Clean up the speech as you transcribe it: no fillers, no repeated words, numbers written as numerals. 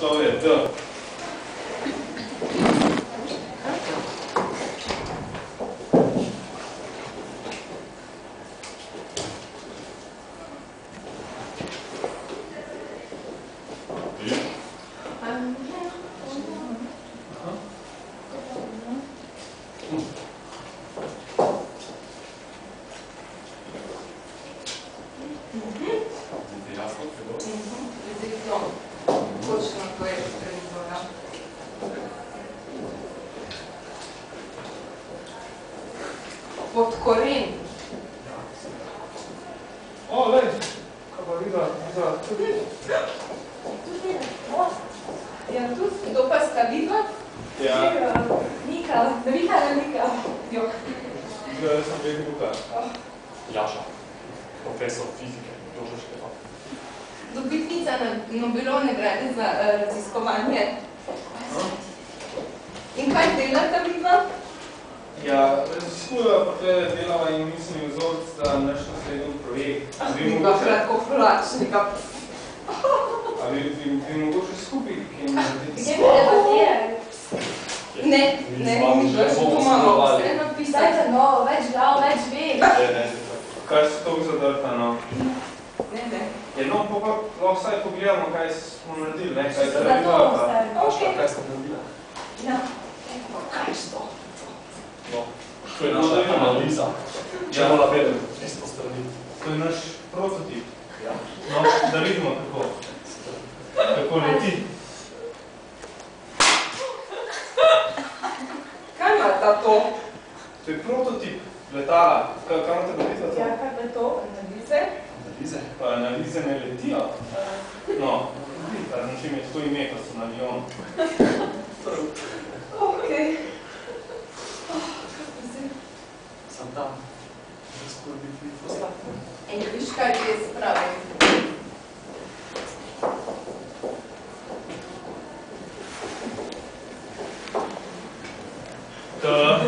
Naslovje D. Pod koren. O, lej, kaj pa videla, Ja, tu, kdo pa sta videla? Ja. Nika, Nika. Jo. Zdaj sem vedno Luka. Jaša, profesor fizike, Joža Štefan. Dobitnica Nobelove nagrade za raziskovanje. In kaj delata videla? Ja, raziskujeva pa tle delava in mislim vzorc, da naš naslednji projekt. Vidva kratkoflačnika. A bi mogoče skupaj kaj narediti? Gdje bi debatirali? Ne, to imamo vse napisati. Dajte novo, več glav, več vem. Kaj se to zadrta, no? Ne. No, pa lahko vsaj pogledamo, kaj smo naredili, ne? Kaj se Zato naredila, ostali. Aška, kaj ste naredila? No. Kaj je to? No, to je naša analiza. Če mola vedem, 300 strani. To je naš prototip. Ja. No, da vidimo kako leti. Kaj imata to? To je prototip letala. Kaj imate narediti? Ja, kaj je to? Analize? Analize? Pa analize ne letijo. No, na čem je to ime, ko so na avionu. Okej. Sam tam. Skoro bi ti postavil. In viš, kaj ti je spravi? Da.